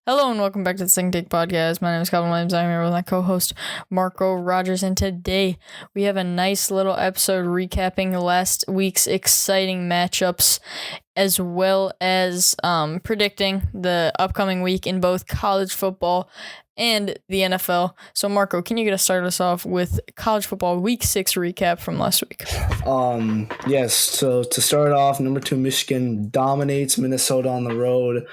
Hello and welcome back to the Second Take Podcast. My name is Calvin Williams. I'm here with my co-host Marco Rogers, and today we have a nice little episode recapping last week's exciting matchups, as well as predicting the upcoming week in both college football and the NFL. So Marco, can you get us started us off with college football Week 6 recap from last week? Yes, so to start off, number 2 Michigan dominates Minnesota on the road.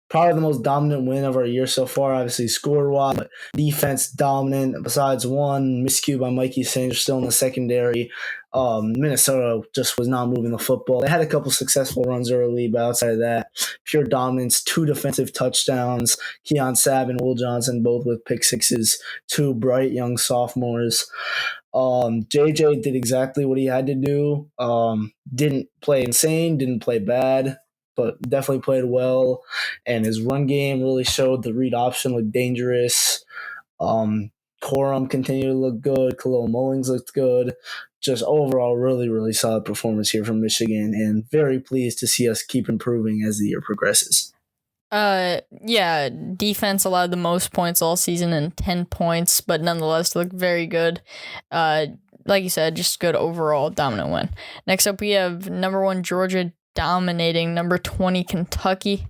Probably the most dominant win of our year so far, obviously score-wise, but defense dominant. Besides one miscue by Mikey Sanders still in the secondary, Minnesota just was not moving the football. They had a couple successful runs early, but outside of that, pure dominance, 2 defensive touchdowns. Keon Sabb and Will Johnson both with pick sixes, 2 bright young sophomores. JJ did exactly what he had to do. Didn't play insane, didn't play bad, but definitely played well. And his run game really showed the read option looked dangerous. Corum continued to look good. Khalil Mullings looked good. Just overall, really, really solid performance here from Michigan, and very pleased to see us keep improving as the year progresses. Yeah, defense allowed the most points all season in 10 points, but nonetheless looked very good. Like you said, just good overall dominant win. Next up, we have number 1 Georgia dominating number 20 Kentucky.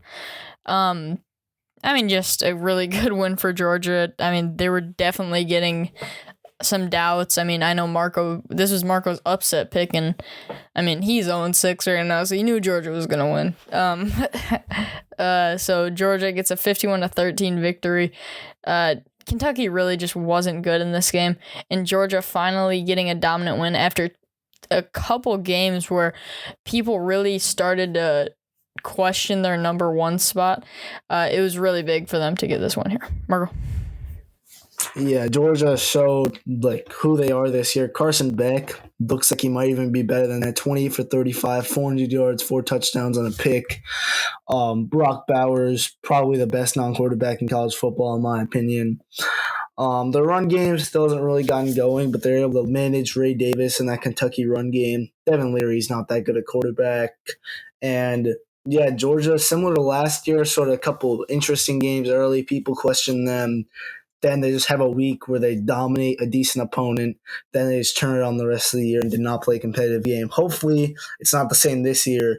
Just a really good win for Georgia. They were definitely getting some doubts. I know Marco, this was Marco's upset pick, and he's 0-6 right now, so he knew Georgia was going to win. So Georgia gets a 51-13 victory. Kentucky really just wasn't good in this game, and Georgia finally getting a dominant win after a couple games where people really started to question their number 1 spot. It was really big for them to get this one here. Marco. Yeah, Georgia showed who they are this year. Carson Beck looks like he might even be better than that. 20 for 35, 400 yards, 4 touchdowns on a pick. Brock Bowers, probably the best non-quarterback in college football, in my opinion. The run game still hasn't really gotten going, but they're able to manage Ray Davis in that Kentucky run game. Devin Leary's not that good a quarterback. And yeah, Georgia, similar to last year, sort of a couple interesting games early. People question them. Then they just have a week where they dominate a decent opponent. Then they just turn it on the rest of the year and did not play a competitive game. Hopefully, it's not the same this year,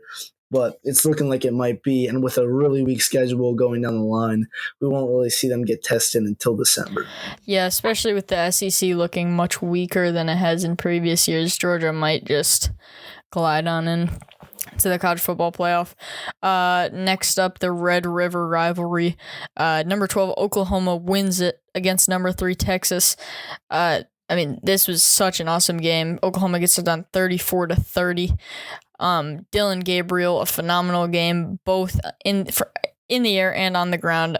but it's looking like it might be. And with a really weak schedule going down the line, we won't really see them get tested until December. Yeah, especially with the SEC looking much weaker than it has in previous years. Georgia might just glide on in to the college football playoff. Next up, the Red River rivalry. Number 12 Oklahoma wins it against number 3 Texas. This was such an awesome game. Oklahoma gets it done 34-30. Dylan Gabriel, a phenomenal game, both in the air and on the ground.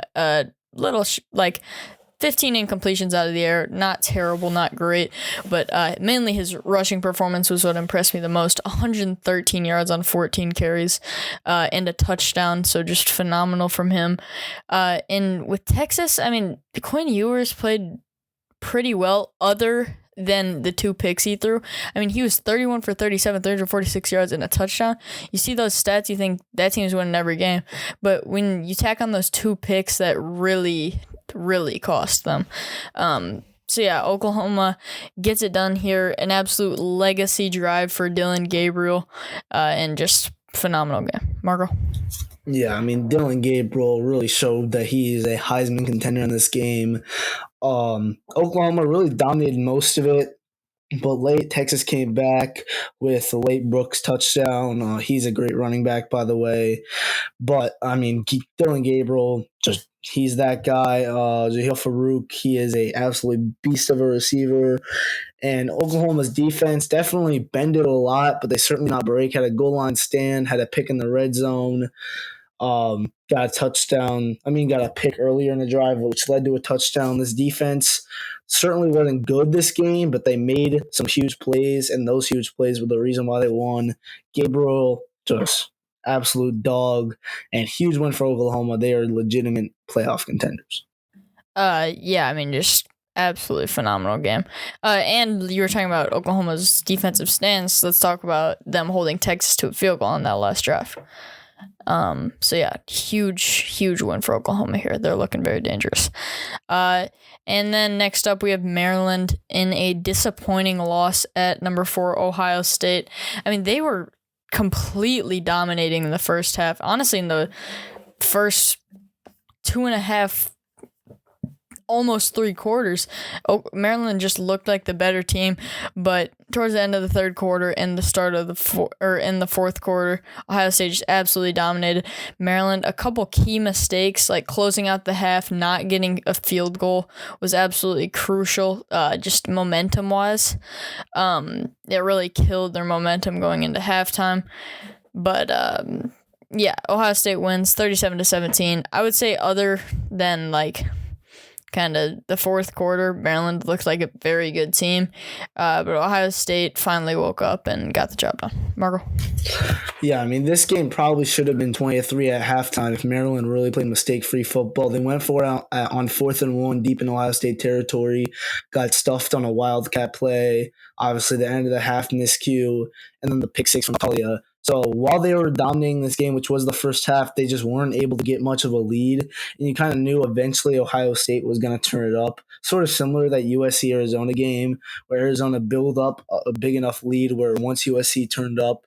15 incompletions out of the air, not terrible, not great, but mainly his rushing performance was what impressed me the most. 113 yards on 14 carries and a touchdown, so just phenomenal from him. And with Texas, Quinn Ewers played pretty well other than the 2 picks he threw. He was 31 for 37, 346 yards and a touchdown. You see those stats, you think that team's winning every game, but when you tack on those 2 picks, that really cost them. Oklahoma gets it done here. An absolute legacy drive for Dylan Gabriel, and just phenomenal game. Marco? Yeah, Dylan Gabriel really showed that he is a Heisman contender in this game. Oklahoma really dominated most of it, but late Texas came back with the late Brooks touchdown. He's a great running back, by the way. But, Dylan Gabriel, he's that guy. Jahil Farouk, he is a absolute beast of a receiver. And Oklahoma's defense definitely bended a lot, but they certainly not break. Had a goal line stand, had a pick in the red zone. Got a touchdown. Got a pick earlier in the drive, which led to a touchdown. This defense certainly wasn't good this game, but they made some huge plays, and those huge plays were the reason why they won. Gabriel, just absolute dog, and huge win for Oklahoma. They are legitimate playoff contenders. Just absolutely phenomenal game. And you were talking about Oklahoma's defensive stance. Let's talk about them holding Texas to a field goal on that last drive. So yeah, huge win for Oklahoma here. They're looking very dangerous. And then next up we have Maryland in a disappointing loss at number 4 Ohio State. I mean, they were completely dominating in the first half. Honestly, in the first 2.5, almost 3 quarters, Maryland just looked like the better team. But towards the end of the third quarter and the start of in the fourth quarter, Ohio State just absolutely dominated Maryland. A couple key mistakes, like closing out the half, not getting a field goal, was absolutely crucial. Just momentum wise, it really killed their momentum going into halftime. But yeah, Ohio State wins 37-17. I would say, other than like kind of the fourth quarter, Maryland looked like a very good team, but Ohio State finally woke up and got the job done. Marco? Yeah, I mean, this game probably should have been 23 at halftime if Maryland really played mistake-free football. They went for it on 4th and 1 deep in Ohio State territory, got stuffed on a wildcat play, obviously the end of the half miscue, and then the pick six from Kalia. So while they were dominating this game, which was the first half, they just weren't able to get much of a lead. And you kind of knew eventually Ohio State was going to turn it up. Sort of similar to that USC-Arizona game where Arizona built up a big enough lead where once USC turned up,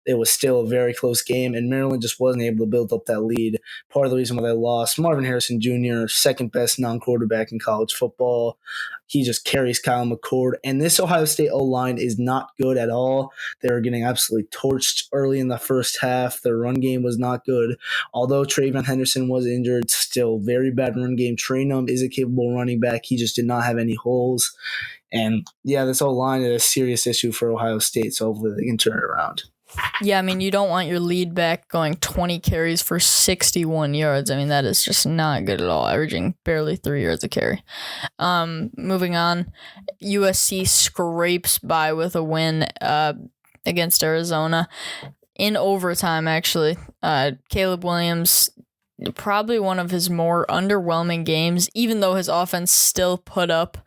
it was still a very close game, and Maryland just wasn't able to build up that lead. Part of the reason why they lost, Marvin Harrison Jr., second best non-quarterback in college football. He just carries Kyle McCord, and this Ohio State O-line is not good at all. They were getting absolutely torched early in the first half. Their run game was not good. Although Travion Henderson was injured, still very bad run game. Traynum is a capable running back. He just did not have any holes. And yeah, this O-line is a serious issue for Ohio State, so hopefully they can turn it around. Yeah, I mean, you don't want your lead back going 20 carries for 61 yards. I mean, that is just not good at all, averaging barely 3 yards a carry. Moving on, USC scrapes by with a win against Arizona in overtime, actually. Caleb Williams, probably one of his more underwhelming games, even though his offense still put up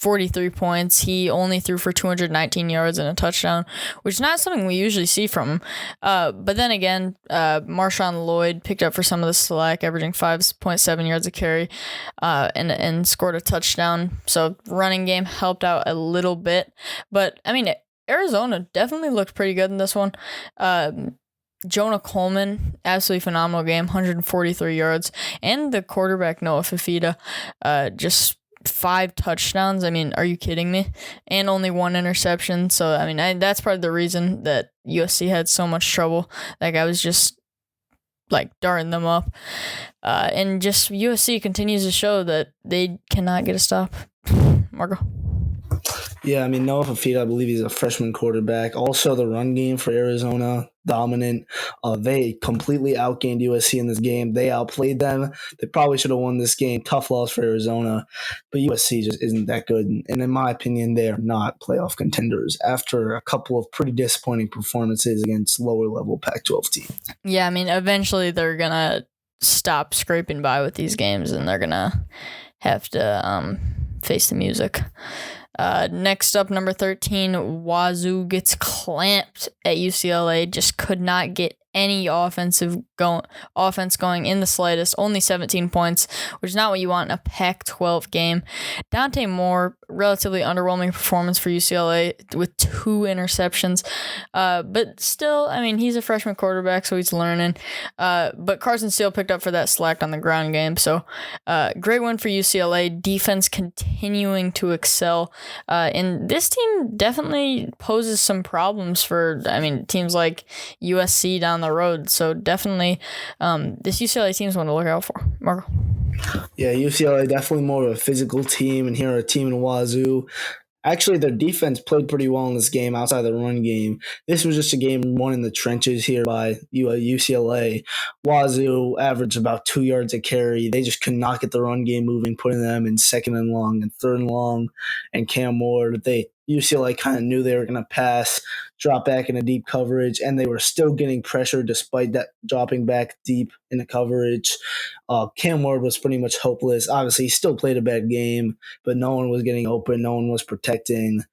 43 points. He only threw for 219 yards and a touchdown, which is not something we usually see from him. But then again, Marshawn Lloyd picked up for some of the slack, averaging 5.7 yards a carry, and scored a touchdown. So running game helped out a little bit. But, I mean, Arizona definitely looked pretty good in this one. Jonah Coleman, absolutely phenomenal game, 143 yards. And the quarterback, Noah Fafita, just 5 touchdowns. I mean, are you kidding me? And only 1 interception. So, I mean, that's part of the reason that USC had so much trouble. That guy was just like darting them up. And just USC continues to show that they cannot get a stop. Marco? Yeah, I mean, Noah Fafita, I believe he's a freshman quarterback. Also, the run game for Arizona, dominant. They completely outgained USC in this game. They outplayed them. They probably should have won this game. Tough loss for Arizona, but USC just isn't that good. And in my opinion, they are not playoff contenders after a couple of pretty disappointing performances against lower-level Pac-12 teams. Yeah, I mean, eventually they're going to stop scraping by with these games, and they're going to have to face the music. Next up, number 13, Wazoo gets clamped at UCLA. Just could not get any offense going in the slightest. Only 17 points, which is not what you want in a Pac-12 game. Dante Moore, relatively underwhelming performance for UCLA with 2 interceptions. But still, I mean, he's a freshman quarterback, so he's learning. But Carson Steele picked up for that slack on the ground game. So great win for UCLA. Defense continuing to excel. And this team definitely poses some problems for, I mean, teams like USC down the road. So definitely this UCLA team is one to look out for. Marco? Yeah, UCLA definitely more of a physical team, and here a team in Wazoo. Actually, their defense played pretty well in this game outside the run game. This was just a game won in the trenches here by UCLA. Wazoo averaged about 2 yards a carry. They just could not get the run game moving, putting them in 2nd and long and 3rd and long. And Cam Ward, UCLA kind of knew they were going to pass, drop back into deep coverage, and they were still getting pressure despite that dropping back deep in the coverage. Cam Ward was pretty much hopeless. Obviously, he still played a bad game, but no one was getting open. No one was protecting.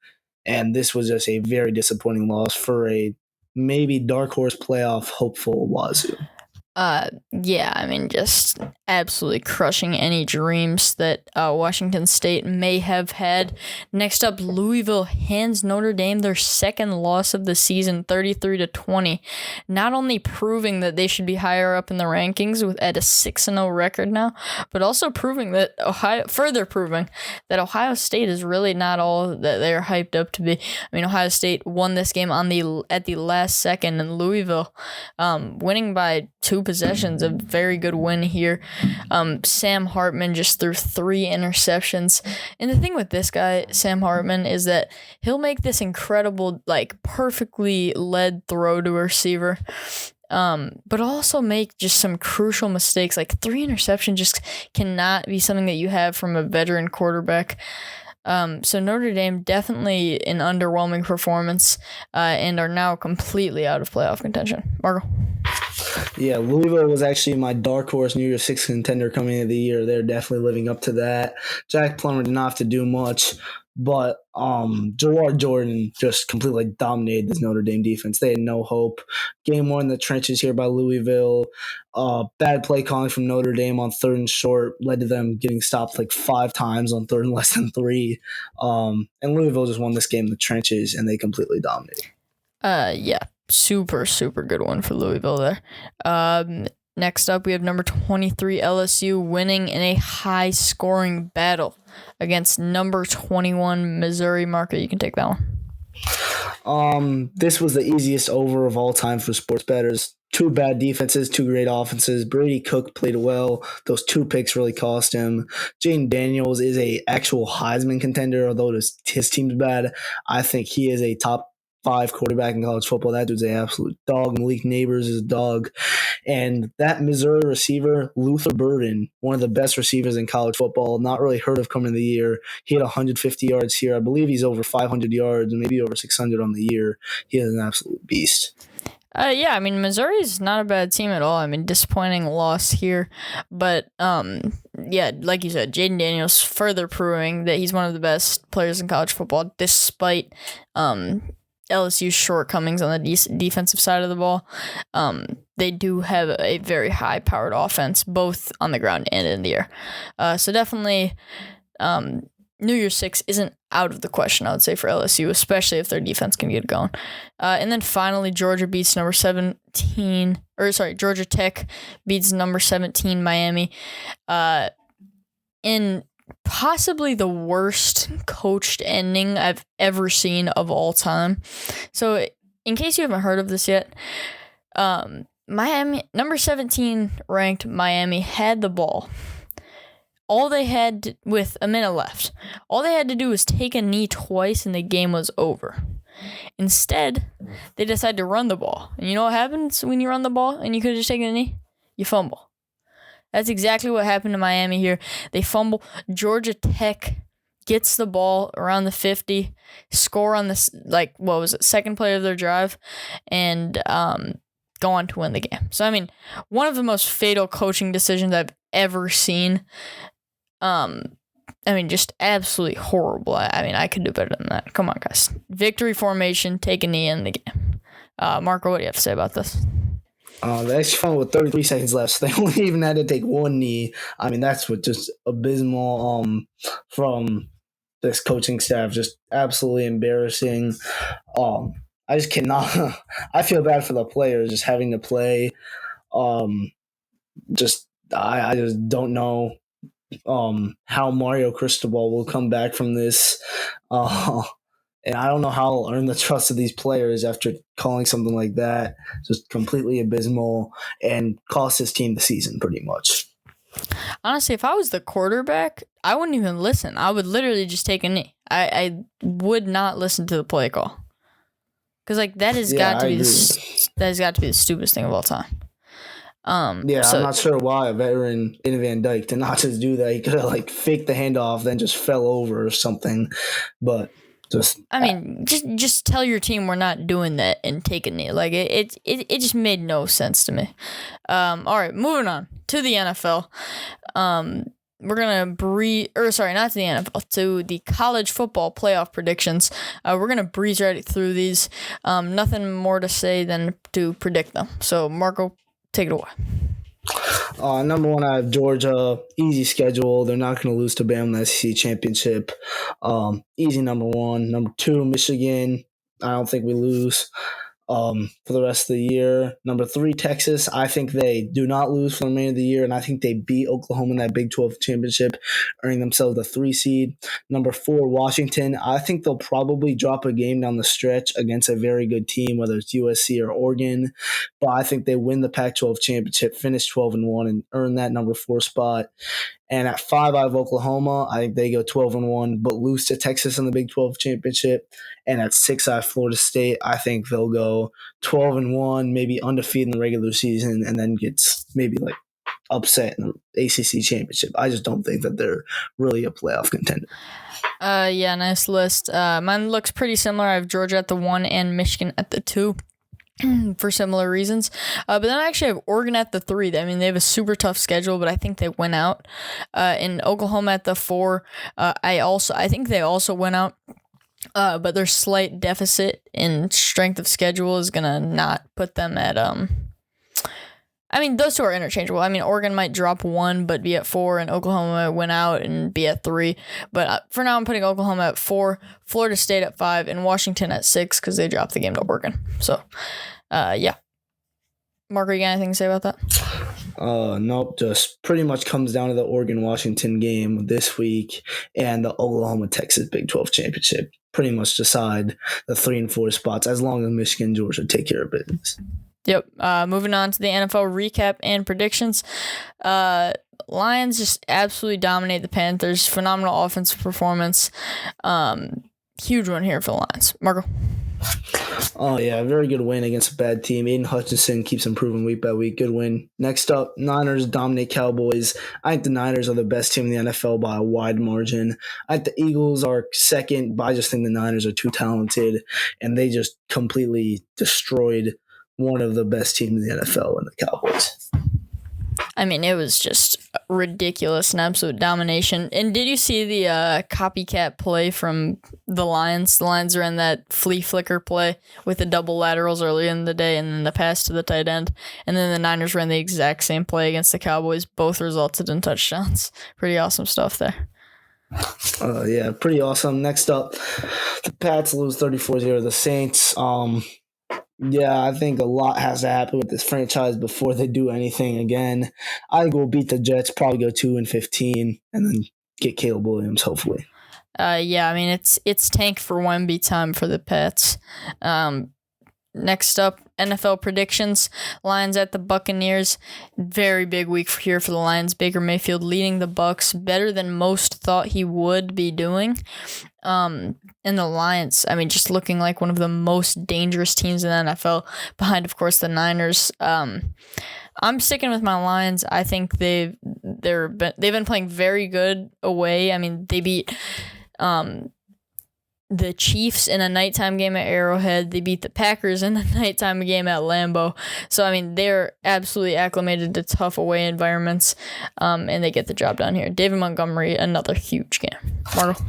And this was just a very disappointing loss for a maybe dark horse playoff hopeful Wazoo. Yeah, I mean, just absolutely crushing any dreams that Washington State may have had. Next up, Louisville hands Notre Dame their second loss of the season, 33-20. Not only proving that they should be higher up in the rankings at a 6-0 record now, but also proving that further proving that Ohio State is really not all that they're hyped up to be. I mean, Ohio State won this game at the last second, and Louisville winning by 2 possessions, a very good win here. Sam Hartman just threw 3 interceptions. And the thing with this guy, Sam Hartman, is that he'll make this incredible, like, perfectly led throw to a receiver. But also make just some crucial mistakes. Like 3 interceptions just cannot be something that you have from a veteran quarterback. So Notre Dame definitely an underwhelming performance and are now completely out of playoff contention. Marco? Yeah, Louisville was actually my dark horse New Year's Six contender coming into the year. They're definitely living up to that. Jack Plummer did not have to do much, but Jawar Jordan just completely dominated this Notre Dame defense. They had no hope. Game 1 in the trenches here by Louisville. Bad play calling from Notre Dame on 3rd and short led to them getting stopped like 5 times on 3rd and less than 3. And Louisville just won this game in the trenches, and they completely dominated. Yeah. Super good one for Louisville there. Next up, we have number 23 LSU winning in a high-scoring battle against number 21 Missouri. Marco, you can take that one. This was the easiest over of all time for sports bettors. 2 bad defenses, 2 great offenses. Brady Cook played well. Those 2 picks really cost him. Jaden Daniels is a actual Heisman contender, although his team's bad. I think he is a top 5 quarterback in college football. That dude's an absolute dog. Malik Neighbors is a dog. And that Missouri receiver, Luther Burden, one of the best receivers in college football, not really heard of coming into the year. He had 150 yards here. I believe he's over 500 yards and maybe over 600 on the year. He is an absolute beast. Yeah, I mean, Missouri's not a bad team at all. I mean, disappointing loss here. But, yeah, like you said, Jaden Daniels further proving that he's one of the best players in college football, despite LSU's shortcomings on the defensive side of the ball. They do have a very high-powered offense, both on the ground and in the air. So definitely, New Year's Six isn't out of the question, I would say, for LSU, especially if their defense can get going. And then finally, Georgia Tech beats number 17 Miami. In possibly the worst coached ending I've ever seen of all time. So, in case you haven't heard of this yet, Miami, number 17 ranked Miami, had the ball. All they had with a minute left, all they had to do was take a knee twice and the game was over. Instead, they decided to run the ball. And you know what happens when you run the ball and you could have just taken a knee? You fumble. That's exactly what happened to Miami here. They fumble. Georgia Tech gets the ball around the 50, score on this, second play of their drive, and go on to win the game. So, I mean, one of the most fatal coaching decisions I've ever seen. Just absolutely horrible. I mean, I could do better than that. Come on, guys. Victory formation, take a knee in the game. Marco, what do you have to say about this? They actually found with 33 seconds left, so they only even had to take 1 knee. I mean, that's what just abysmal from this coaching staff. Just absolutely embarrassing. I just cannot. I feel bad for the players just having to play. I just don't know how Mario Cristobal will come back from this. And I don't know how I'll earn the trust of these players after calling something like that. Just completely abysmal and cost his team the season pretty much. Honestly, if I was the quarterback, I wouldn't even listen. I would literally just take a knee. I would not listen to the play call. Because that has got to be the stupidest thing of all time. I'm not sure why a veteran in Van Dyke did not just do that. He could have faked the handoff, then just fell over or something. But just tell your team we're not doing that and take a knee. It just made no sense to me. All right, moving on to the NFL. we're gonna not to the NFL, to the college football playoff predictions. We're gonna breeze right through these. Nothing more to say than to predict them. So Marco, take it away. Number one, I have Georgia. Easy schedule. They're not going to lose to Bama in the SEC championship. Easy number one. Number two, Michigan. I don't think we lose for the rest of the year. Number three, Texas. I think they do not lose for the remainder of the year, and I think they beat Oklahoma in that Big 12 championship, earning themselves the 3 seed. Number four, Washington. I think they'll probably drop a game down the stretch against a very good team, whether it's USC or Oregon, but I think they win the Pac-12 championship, finish 12-1, and earn that number 4 spot. And at 5, I have Oklahoma. I think they go 12-1, but lose to Texas in the Big 12 championship. And at 6, I have Florida State. I think they'll go 12-1, maybe undefeated in the regular season, and then gets maybe like upset in the ACC championship. I just don't think that they're really a playoff contender. Yeah, nice list. Mine looks pretty similar. I have Georgia at the 1 and Michigan at the 2. For similar reasons. But then I actually have Oregon at the 3. I mean, they have a super tough schedule, but I think they went out. In Oklahoma at the 4, I think they also went out. But their slight deficit in strength of schedule is gonna not put them at I mean, those two are interchangeable. I mean, Oregon might drop 1 but be at 4, and Oklahoma might win out and be at 3. But for now, I'm putting Oklahoma at 4, Florida State at 5, and Washington at 6 because they dropped the game to Oregon. So, yeah. Marco, you got anything to say about that? Nope. Just pretty much comes down to the Oregon-Washington game this week and the Oklahoma-Texas Big 12 championship. Pretty much decide the 3 and 4 spots as long as Michigan and Georgia take care of business. Yep. Moving on to the NFL recap and predictions. Lions just absolutely dominate the Panthers. Phenomenal offensive performance. Huge one here for the Lions. Marco. Oh, yeah. Very good win against a bad team. Aiden Hutchinson keeps improving week by week. Good win. Next up, Niners dominate Cowboys. I think the Niners are the best team in the NFL by a wide margin. I think the Eagles are second, but I just think the Niners are too talented, and they just completely destroyed one of the best teams in the NFL in the Cowboys. I mean, it was just ridiculous and absolute domination. And did you see the copycat play from the Lions? The Lions ran that flea flicker play with the double laterals earlier in the day and then the pass to the tight end. And then the Niners ran the exact same play against the Cowboys. Both resulted in touchdowns. Pretty awesome stuff there. Yeah, pretty awesome. Next up, the Pats lose 34-0 to the Saints. Yeah, I think a lot has to happen with this franchise before they do anything again. I think we'll beat the Jets, probably go 2-15, and then get Caleb Williams, hopefully. Yeah, I mean, it's tank for Wemby time for the Pats. Next up, NFL predictions. Lions at the Buccaneers. Very big week here for the Lions. Baker Mayfield leading the Bucs better than most thought he would be doing. And the Lions, I mean, just looking like one of the most dangerous teams in the NFL, behind, of course, the Niners. I'm sticking with my Lions. I think they've been playing very good away. I mean, they beat the Chiefs in a nighttime game at Arrowhead. They beat the Packers in a nighttime game at Lambeau. So, I mean, they're absolutely acclimated to tough away environments, and they get the job done here. David Montgomery, another huge game. Marco?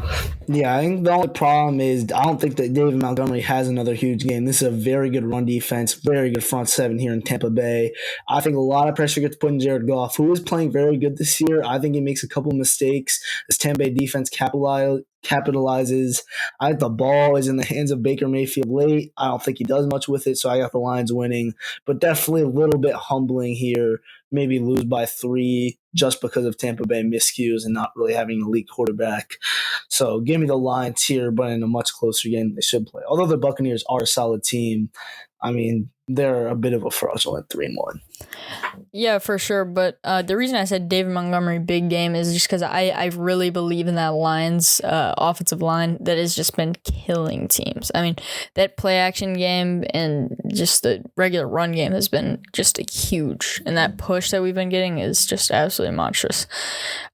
Yeah, I think the only problem is I don't think that David Montgomery has another huge game. This is a very good run defense, very good front seven here in Tampa Bay. I think a lot of pressure gets put on Jared Goff, who is playing very good this year. I think he makes a couple mistakes. This Tampa Bay defense capitalizes. I think the ball is in the hands of Baker Mayfield late. I don't think he does much with it, so I got the Lions winning. But definitely a little bit humbling here. Maybe lose by 3 just because of Tampa Bay miscues and not really having an elite quarterback. So give me the Lions here, but in a much closer game than they should play. Although the Buccaneers are a solid team, I mean, they're a bit of a fraudulent 3-1. Yeah, for sure. But the reason I said David Montgomery big game is just because I really believe in that Lions offensive line that has just been killing teams. I mean, that play action game and just the regular run game has been just huge. And that push that we've been getting is just absolutely monstrous.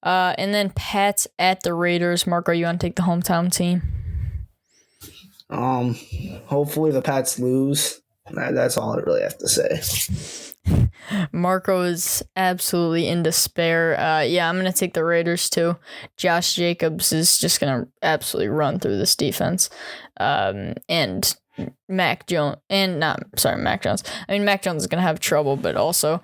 And then Pats at the Raiders. Marco, you want to take the hometown team? Hopefully the Pats lose. That's all I really have to say. Marco is absolutely in despair. Yeah, I'm going to take the Raiders too. Josh Jacobs is just going to absolutely run through this defense. And Mac Jones. I mean, Mac Jones is going to have trouble, but also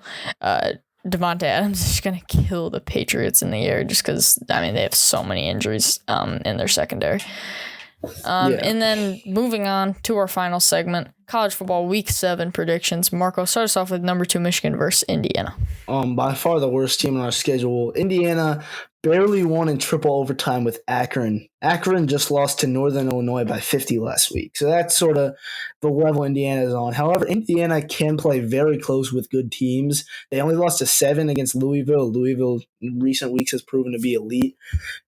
Devontae Adams is going to kill the Patriots in the air just because, I mean, they have so many injuries in their secondary. And then moving on to our final segment, college football week 7 predictions. Marco, start us off with number 2 Michigan versus Indiana. By far the worst team on our schedule. Indiana barely won in triple overtime with Akron. Akron just lost to Northern Illinois by 50 last week. So that's sort of the level Indiana is on. However, Indiana can play very close with good teams. They only lost to 7 against Louisville. Louisville in recent weeks has proven to be elite.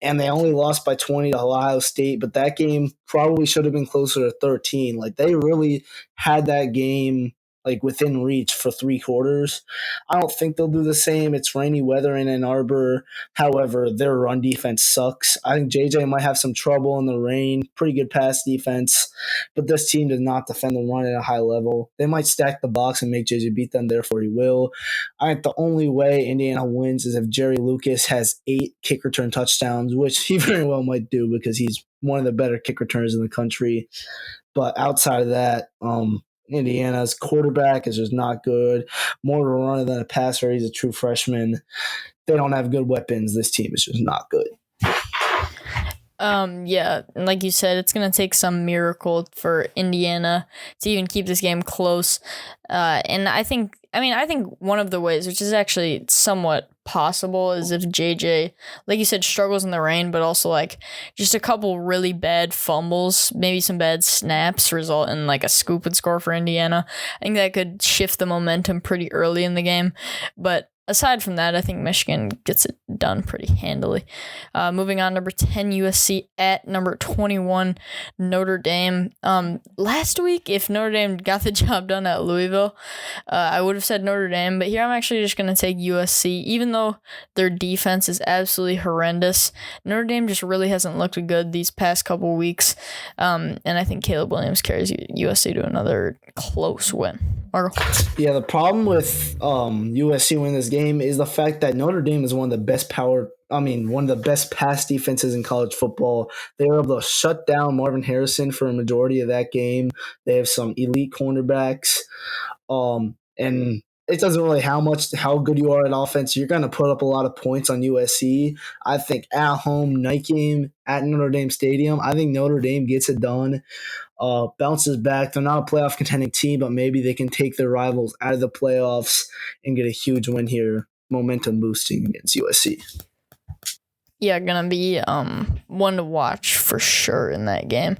And they only lost by 20 to Ohio State, but that game probably should have been closer to 13. Like, they really had that game like within reach for 3 quarters. I don't think they'll do the same. It's rainy weather in Ann Arbor. However, their run defense sucks. I think JJ might have some trouble in the rain. Pretty good pass defense, but this team does not defend the run at a high level. They might stack the box and make JJ beat them. Therefore, he will. I think the only way Indiana wins is if Jerry Lucas has 8 kick return touchdowns, which he very well might do because he's one of the better kick returners in the country. But outside of that, Indiana's quarterback is just not good. More of a runner than a passer. He's a true freshman. They don't have good weapons. This team is just not good. Yeah, like you said, it's gonna take some miracle for Indiana to even keep this game close. And I think one of the ways, which is actually somewhat possible, is if JJ, like you said, struggles in the rain, but also like just a couple really bad fumbles, maybe some bad snaps result in like a scoop and score for Indiana. I think that could shift the momentum pretty early in the game. But aside from that, I think Michigan gets it done pretty handily. Moving on, number 10 USC at number 21 Notre Dame. Last week, if Notre Dame got the job done at Louisville, I would have said Notre Dame, but here I'm actually just going to take USC. Even though their defense is absolutely horrendous, Notre Dame just really hasn't looked good these past couple weeks, and I think Caleb Williams carries USC to another close win. Marco? Yeah, the problem with USC winning this game is the fact that Notre Dame is one of the best pass defenses in college football. They were able to shut down Marvin Harrison for a majority of that game. They have some elite cornerbacks. And it doesn't really how good you are at offense. You're going to put up a lot of points on USC. I think at home, night game at Notre Dame Stadium, I think Notre Dame gets it done. Bounces back. They're not a playoff contending team, but maybe they can take their rivals out of the playoffs and get a huge win here. Momentum boosting against USC. Yeah, gonna be one to watch for sure in that game.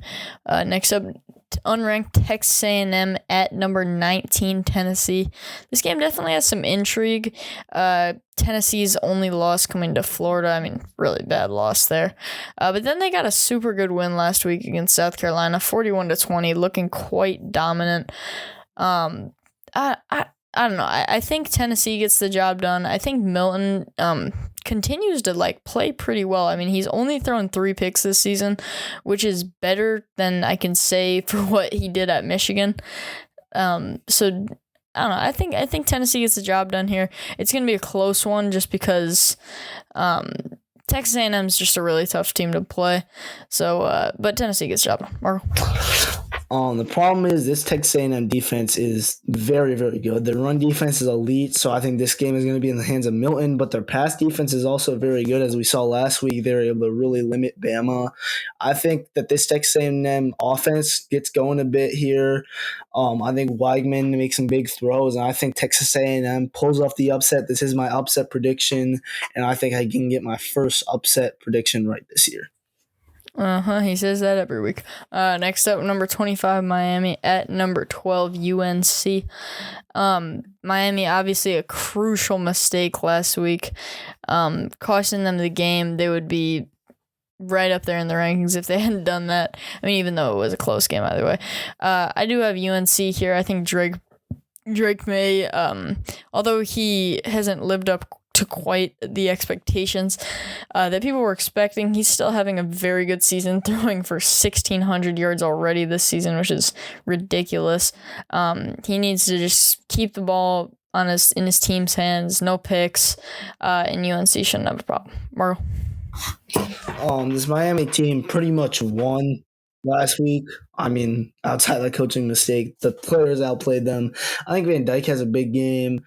Next up, unranked Texas A&M at number 19 Tennessee. This game definitely has some intrigue. Tennessee's only loss coming to Florida. I mean, really bad loss there. But then they got a super good win last week against South Carolina, 41-20, looking quite dominant. I don't know. I think Tennessee gets the job done. I think Milton continues to play pretty well. I mean, he's only thrown 3 picks this season, which is better than I can say for what he did at Michigan. So I don't know. I think Tennessee gets the job done here. It's gonna be a close one just because Texas A&M is just a really tough team to play. So, but Tennessee gets the job done. Marco? The problem is this Texas A&M defense is very, very good. Their run defense is elite, so I think this game is going to be in the hands of Milton, but their pass defense is also very good. As we saw last week, they were able to really limit Bama. I think that this Texas A&M offense gets going a bit here. I think Weigman makes some big throws, and I think Texas A&M pulls off the upset. This is my upset prediction, and I think I can get my first upset prediction right this year. He says that every week. Next up, number 25 Miami at number 12 UNC. Miami, obviously a crucial mistake last week, costing them the game. They would be right up there in the rankings if they hadn't done that. I mean, even though it was a close game either way. I do have UNC here. I think Drake may, although he hasn't lived up to quite the expectations that people were expecting. He's still having a very good season, throwing for 1,600 yards already this season, which is ridiculous. He needs to just keep the ball in his team's hands, no picks, and UNC shouldn't have a problem. Margo? This Miami team pretty much won last week. I mean, outside that coaching mistake, the players outplayed them. I think Van Dyke has a big game.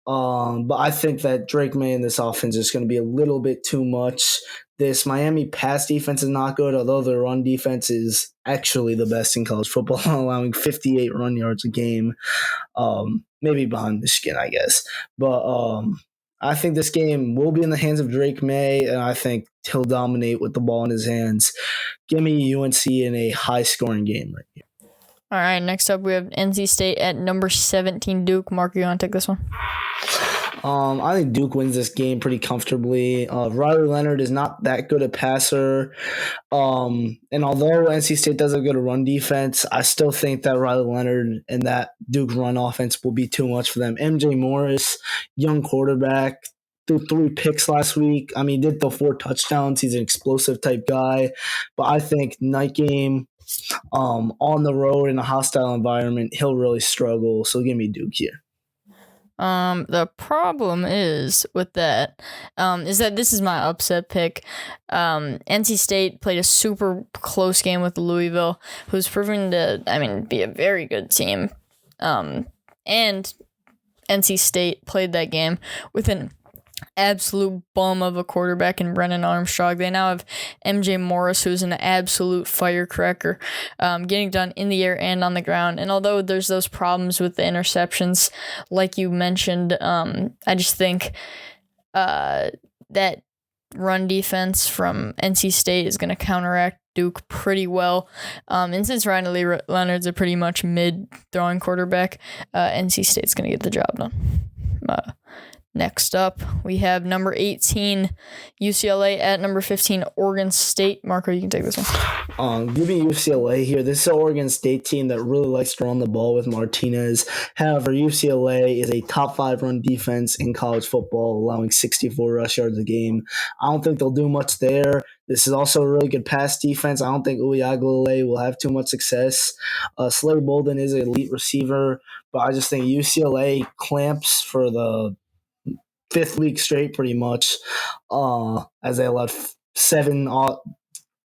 But I think that Drake May in this offense is going to be a little bit too much. This Miami pass defense is not good, although their run defense is actually the best in college football, allowing 58 run yards a game. Maybe behind Michigan, I guess. But I think this game will be in the hands of Drake May, and I think he'll dominate with the ball in his hands. Give me UNC in a high-scoring game right here. All right, next up we have NC State at number 17, Duke. Mark, you want to take this one? I think Duke wins this game pretty comfortably. Riley Leonard is not that good a passer. And although NC State does a good run defense, I still think that Riley Leonard and that Duke run offense will be too much for them. MJ Morris, young quarterback, threw 3 picks last week. I mean, he did throw 4 touchdowns. He's an explosive type guy. But I think night game, on the road in a hostile environment, he'll really struggle. So give me Duke here. The problem is with that, is that this is my upset pick. NC State played a super close game with Louisville, who's proven to, be a very good team. And NC State played that game with an absolute bum of a quarterback in Brennan Armstrong. They now have MJ Morris, who's an absolute firecracker, getting done in the air and on the ground. And although there's those problems with the interceptions, like you mentioned, I just think that run defense from NC State is going to counteract Duke pretty well. And since Riley Leonard's a pretty much mid-throwing quarterback, NC State's going to get the job done. Next up, we have number 18, UCLA at number 15, Oregon State. Marco, you can take this one. Give me UCLA here. This is an Oregon State team that really likes to run the ball with Martinez. However, UCLA is a top 5 run defense in college football, allowing 64 rush yards a game. I don't think they'll do much there. This is also a really good pass defense. I don't think Uiagalelei will have too much success. Slade Bolden is an elite receiver, but I just think UCLA clamps for the 5th week straight pretty much, as they allowed 7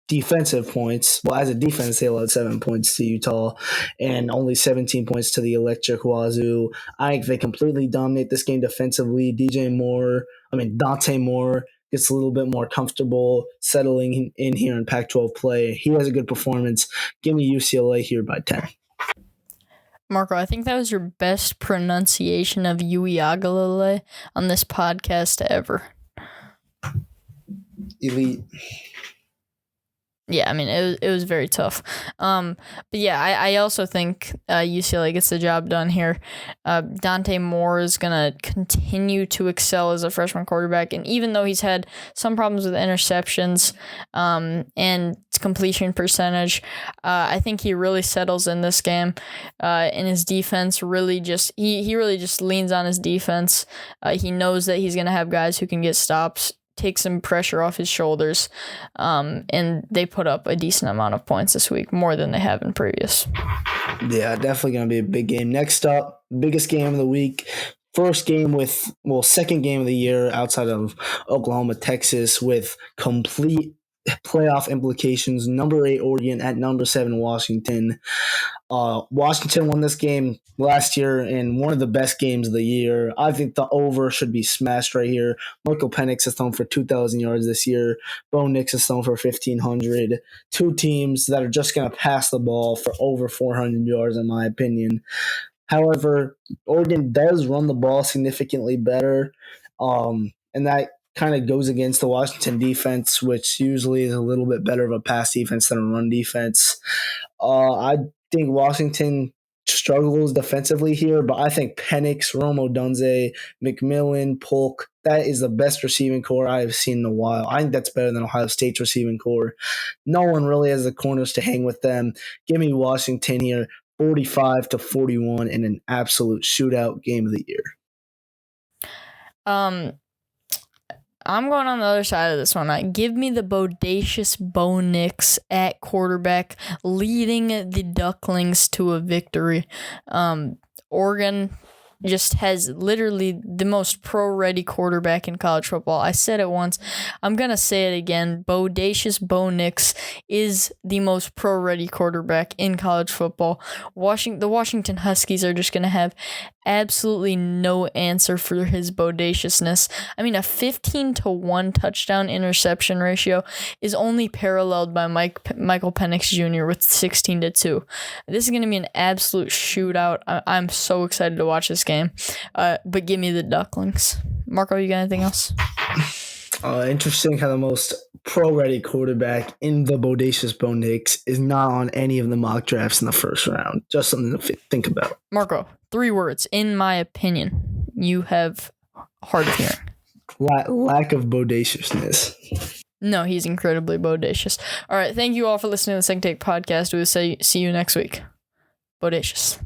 defensive points. Well, as a defense, they allowed 7 points to Utah and only 17 points to the electric Wazoo. I think they completely dominate this game defensively. Dante Moore gets a little bit more comfortable settling in here in Pac-12 play. He has a good performance. Give me UCLA here by 10. Marco, I think that was your best pronunciation of Uiagalelei on this podcast ever. Elite. Yeah, it was very tough. But yeah, I also think UCLA gets the job done here. Dante Moore is going to continue to excel as a freshman quarterback, and even though he's had some problems with interceptions and completion percentage, I think he really settles in this game. And his defense really he really just leans on his defense. He knows that he's going to have guys who can get stops, take some pressure off his shoulders, and they put up a decent amount of points this week, more than they have in previous. Yeah, definitely going to be a big game. Next up, biggest game of the week. Second game of the year outside of Oklahoma, Texas, with complete playoff implications. Number 8 Oregon at number 7 Washington. Washington won this game last year in one of the best games of the year. I think the over should be smashed right here. Michael Penix has thrown for 2,000 yards this year. Bo Nix has thrown for 1,500. 2 teams that are just going to pass the ball for over 400 yards, in my opinion. However, Oregon does run the ball significantly better, and that kind of goes against the Washington defense, which usually is a little bit better of a pass defense than a run defense. I think Washington struggles defensively here, but I think Penix, Rome Odunze, McMillan, Polk, that is the best receiving core I have seen in a while. I think that's better than Ohio State's receiving core. No one really has the corners to hang with them. Give me Washington here, 45-41 in an absolute shootout game of the year. I'm going on the other side of this one. Give me the bodacious Bo Nix at quarterback, leading the Ducklings to a victory. Oregon just has literally the most pro-ready quarterback in college football. I said it once. I'm going to say it again. Bodacious Bo Nix is the most pro-ready quarterback in college football. The Washington Huskies are just going to have absolutely no answer for his bodaciousness. I mean, a 15-1 touchdown interception ratio is only paralleled by Michael Penix Jr. with 16-2. This is going to be an absolute shootout. I'm so excited to watch this game. But give me the Ducklings. Marco, you got anything else? Interesting how the most pro-ready quarterback in the bodacious Bo Nix is not on any of the mock drafts in the first round. Just something to think about. Marco, 3 words. In my opinion, you have hard of hearing. Lack of bodaciousness. No, he's incredibly bodacious. All right, thank you all for listening to the Second Take podcast. We will see you next week. Bodacious.